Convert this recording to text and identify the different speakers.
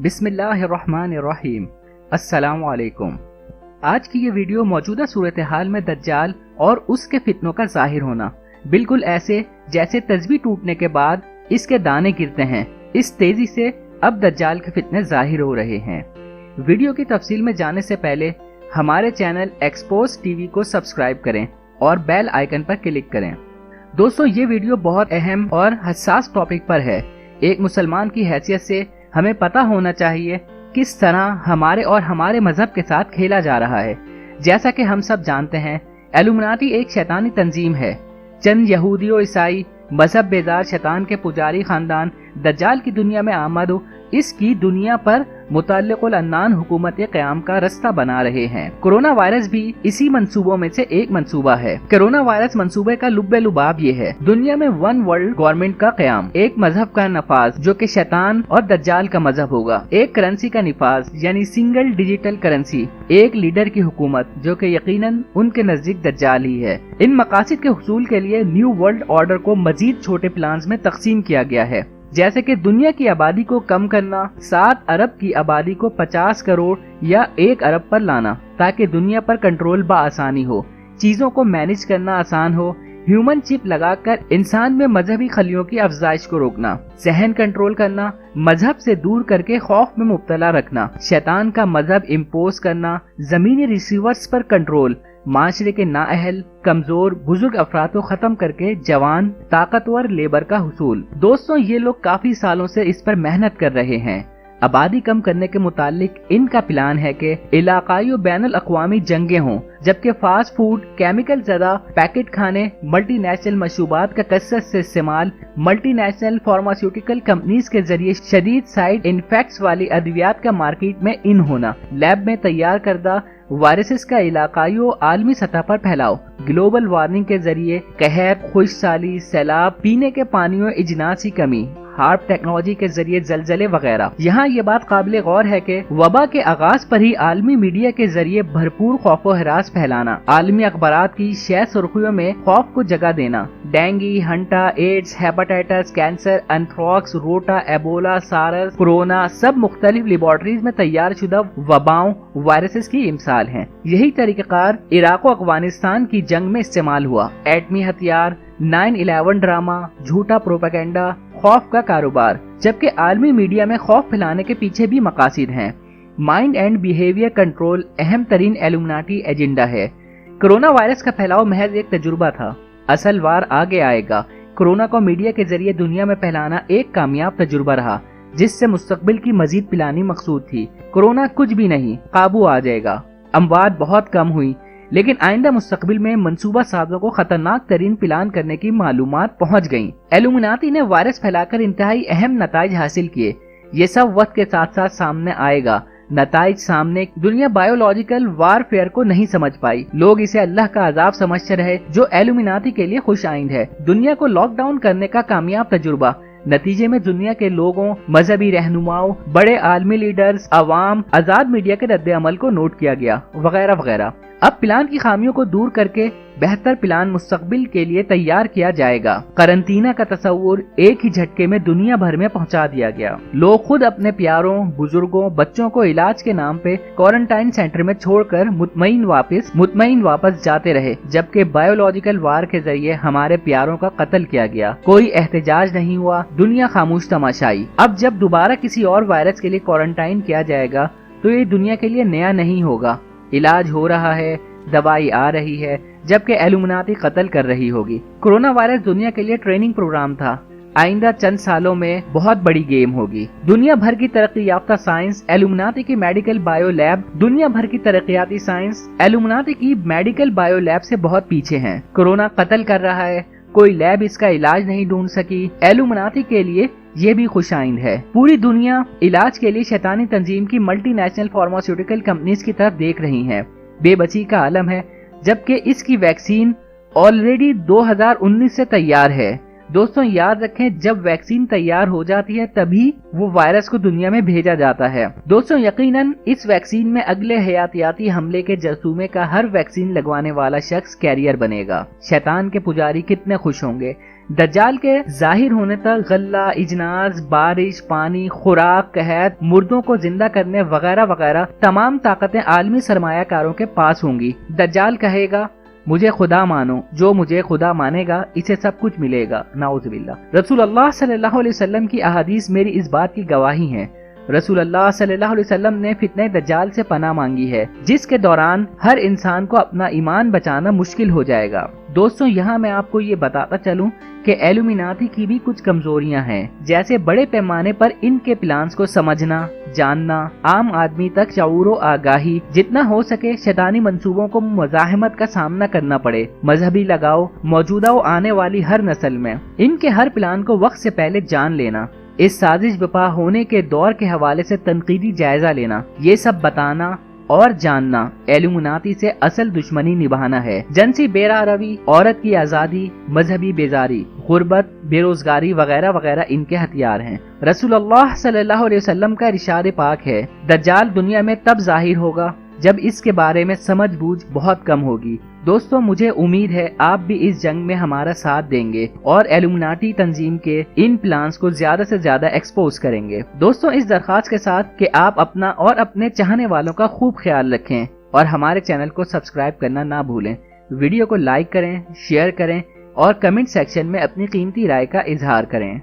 Speaker 1: بسم اللہ الرحمن الرحیم۔ السلام علیکم۔ آج کی یہ ویڈیو موجودہ صورتحال میں دجال اور اس کے فتنوں کا ظاہر ہونا بالکل ایسے جیسے تسبیح ٹوٹنے کے بعد اس کے دانے گرتے ہیں، اس تیزی سے اب دجال کے فتنے ظاہر ہو رہے ہیں۔ ویڈیو کی تفصیل میں جانے سے پہلے ہمارے چینل ایکسپوز ٹی وی کو سبسکرائب کریں اور بیل آئیکن پر کلک کریں۔ دوستو، یہ ویڈیو بہت اہم اور حساس ٹاپک پر ہے۔ ایک مسلمان کی حیثیت سے ہمیں پتہ ہونا چاہیے کس طرح ہمارے اور ہمارے مذہب کے ساتھ کھیلا جا رہا ہے۔ جیسا کہ ہم سب جانتے ہیں، ایلومناٹی ایک شیطانی تنظیم ہے۔ چند یہودی و عیسائی مذہب بیدار شیطان کے پجاری خاندان دجال کی دنیا میں آمد ہو اس کی دنیا پر متعلق العنان حکومت قیام کا رستہ بنا رہے ہیں۔ کرونا وائرس بھی اسی منصوبوں میں سے ایک منصوبہ ہے۔ کرونا وائرس منصوبے کا لب لباب یہ ہے: دنیا میں ون ورلڈ گورنمنٹ کا قیام، ایک مذہب کا نفاذ جو کہ شیطان اور دجال کا مذہب ہوگا، ایک کرنسی کا نفاذ یعنی سنگل ڈیجیٹل کرنسی، ایک لیڈر کی حکومت جو کہ یقیناً ان کے نزدیک دجال ہی ہے۔ ان مقاصد کے حصول کے لیے نیو ورلڈ آرڈر کو مزید چھوٹے پلانز میں تقسیم کیا گیا ہے، جیسے کہ دنیا کی آبادی کو کم کرنا، 7 ارب کی آبادی کو 50 کروڑ یا 1 ارب پر لانا تاکہ دنیا پر کنٹرول بآسانی ہو، چیزوں کو مینج کرنا آسان ہو، ہیومن چپ لگا کر انسان میں مذہبی خلیوں کی افزائش کو روکنا، ذہن کنٹرول کرنا، مذہب سے دور کر کے خوف میں مبتلا رکھنا، شیطان کا مذہب امپوز کرنا، زمینی ریسیورز پر کنٹرول، معاشرے کے نااہل، کمزور، بزرگ افراد کو ختم کر کے جوان، طاقتور لیبر کا حصول۔ دوستوں، یہ لوگ کافی سالوں سے اس پر محنت کر رہے ہیں۔ آبادی کم کرنے کے متعلق ان کا پلان ہے کہ علاقائی و بین الاقوامی جنگیں ہوں، جبکہ فاسٹ فوڈ، کیمیکل زدہ پیکٹ کھانے، ملٹی نیشنل مشروبات کا کثرت سے استعمال، ملٹی نیشنل فارماسیوٹیکل کمپنیز کے ذریعے شدید سائیڈ انفیکٹس والی ادویات کا مارکیٹ میں ان ہونا، لیب میں تیار کردہ وائرسز کا علاقائی و عالمی سطح پر پھیلاؤ، گلوبل وارمنگ کے ذریعے قحط، خشک سالی، سیلاب، پینے کے پانی و اجناسی کمی، ہارپ ٹیکنالوجی کے ذریعے زلزلے وغیرہ۔ یہاں یہ بات قابل غور ہے کہ وبا کے آغاز پر ہی عالمی میڈیا کے ذریعے بھرپور خوف و ہراس پھیلانا، عالمی اخبارات کی شہ سرخیوں میں خوف کو جگہ دینا، dengue, hanta, AIDS, hepatitis, cancer, anthrax, rota, ebola, SARS, corona سب مختلف لیبارٹریز میں تیار شدہ وباؤں، وائرسز کی امثال ہیں۔ یہی طریقہ کار عراق و افغانستان کی جنگ میں استعمال ہوا، ایٹمی ہتھیار، 9/11 ڈرامہ، جھوٹا پروپیگنڈا، خوف کا کاروبار، جبکہ عالمی میڈیا میں خوف پھیلانے کے پیچھے بھی مقاصد ہیں۔ مائنڈ اینڈ بیہیویئر کنٹرول اہم ترین ایلومناٹی ایجنڈا ہے۔ کرونا وائرس کا پھیلاؤ محض ایک تجربہ تھا، اصل وار آگے آئے گا۔ کرونا کو میڈیا کے ذریعے دنیا میں پھیلانا ایک کامیاب تجربہ رہا، جس سے مستقبل کی مزید پلاننگ مقصود تھی۔ کرونا کچھ بھی نہیں، قابو آ جائے گا، اموات بہت کم ہوئی، لیکن آئندہ مستقبل میں منصوبہ سازوں کو خطرناک ترین پلان کرنے کی معلومات پہنچ گئیں۔ ایلومناتی نے وائرس پھیلا کر انتہائی اہم نتائج حاصل کیے۔ یہ سب وقت کے ساتھ ساتھ سامنے آئے گا۔ نتائج سامنے، دنیا بایولوجیکل وار فیئر کو نہیں سمجھ پائی، لوگ اسے اللہ کا عذاب سمجھتے رہے جو ایلومناتی کے لیے خوش آئند ہے۔ دنیا کو لاک ڈاؤن کرنے کا کامیاب تجربہ، نتیجے میں دنیا کے لوگوں، مذہبی رہنماؤں، بڑے عالمی لیڈرز، عوام، آزاد میڈیا کے رد عمل کو نوٹ کیا گیا، وغیرہ وغیرہ۔ اب پلان کی خامیوں کو دور کر کے بہتر پلان مستقبل کے لیے تیار کیا جائے گا۔ قرنطینہ کا تصور ایک ہی جھٹکے میں دنیا بھر میں پہنچا دیا گیا۔ لوگ خود اپنے پیاروں، بزرگوں، بچوں کو علاج کے نام پہ کوارنٹائن سینٹر میں چھوڑ کر مطمئن واپس جاتے رہے، جبکہ بایولوجیکل وار کے ذریعے ہمارے پیاروں کا قتل کیا گیا۔ کوئی احتجاج نہیں ہوا، دنیا خاموش تماشائی۔ اب جب دوبارہ کسی اور وائرس کے لیے کوارنٹائن کیا جائے گا تو یہ دنیا کے لیے نیا نہیں ہوگا۔ علاج ہو رہا ہے، دوائی آ رہی ہے، جبکہ ایلومناتی قتل کر رہی ہوگی۔ کرونا وائرس دنیا کے لیے ٹریننگ پروگرام تھا، آئندہ چند سالوں میں بہت بڑی گیم ہوگی۔ دنیا بھر کی ترقی یافتہ سائنس ایلومناتی کی میڈیکل بایو لیب، دنیا بھر کی ترقیاتی سائنس ایلومناتی کی میڈیکل بایو لیب سے بہت پیچھے ہیں۔ کرونا قتل کر رہا ہے، کوئی لیب اس کا علاج نہیں ڈھونڈ سکی۔ ایلومناتی کے لیے یہ بھی خوش آئند ہے۔ پوری دنیا علاج کے لیے شیطانی تنظیم کی ملٹی نیشنل فارماسیوٹیکل کمپنیز کی طرف دیکھ رہی ہیں۔ بے بسی کا عالم ہے، جبکہ اس کی ویکسین آلریڈی 2019 سے تیار ہے۔ دوستوں، یاد رکھیں، جب ویکسین تیار ہو جاتی ہے تبھی وہ وائرس کو دنیا میں بھیجا جاتا ہے۔ دوستوں، یقیناً اس ویکسین میں اگلے حیاتیاتی حملے کے جرثومے کا ہر ویکسین لگوانے والا شخص کیریئر بنے گا۔ شیطان کے پجاری کتنے خوش ہوں گے دجال کے ظاہر ہونے تک غلہ، اجناس، بارش، پانی، خوراک، قحط، مردوں کو زندہ کرنے وغیرہ وغیرہ تمام طاقتیں عالمی سرمایہ کاروں کے پاس ہوں گی۔ دجال کہے گا مجھے خدا مانو، جو مجھے خدا مانے گا اسے سب کچھ ملے گا، نعوذ باللہ۔ رسول اللہ صلی اللہ علیہ وسلم کی احادیث میری اس بات کی گواہی ہیں۔ رسول اللہ صلی اللہ علیہ وسلم نے فتنہ دجال سے پناہ مانگی ہے، جس کے دوران ہر انسان کو اپنا ایمان بچانا مشکل ہو جائے گا۔ دوستوں، یہاں میں آپ کو یہ بتاتا چلوں کہ ایلومیناتی کی بھی کچھ کمزوریاں ہیں، جیسے بڑے پیمانے پر ان کے پلانز کو سمجھنا، جاننا، عام آدمی تک شعور و آگاہی، جتنا ہو سکے شیطانی منصوبوں کو مزاحمت کا سامنا کرنا پڑے، مذہبی لگاؤ موجودہ و آنے والی ہر نسل میں، ان کے ہر پلان کو وقت سے پہلے جان لینا، اس سازش بپا ہونے کے دور کے حوالے سے تنقیدی جائزہ لینا، یہ سب بتانا اور جاننا ایلومیناتی سے اصل دشمنی نبھانا ہے۔ جنسی بیرا روی، عورت کی آزادی، مذہبی بیزاری، غربت، بے روزگاری وغیرہ وغیرہ ان کے ہتھیار ہیں۔ رسول اللہ صلی اللہ علیہ وسلم کا ارشاد پاک ہے، دجال دنیا میں تب ظاہر ہوگا جب اس کے بارے میں سمجھ بوجھ بہت کم ہوگی۔ دوستوں، مجھے امید ہے آپ بھی اس جنگ میں ہمارا ساتھ دیں گے اور ایلومیناٹی تنظیم کے ان پلانز کو زیادہ سے زیادہ ایکسپوز کریں گے۔ دوستوں، اس درخواست کے ساتھ کہ آپ اپنا اور اپنے چاہنے والوں کا خوب خیال رکھیں اور ہمارے چینل کو سبسکرائب کرنا نہ بھولیں۔ ویڈیو کو لائک کریں، شیئر کریں اور کمنٹ سیکشن میں اپنی قیمتی رائے کا اظہار کریں۔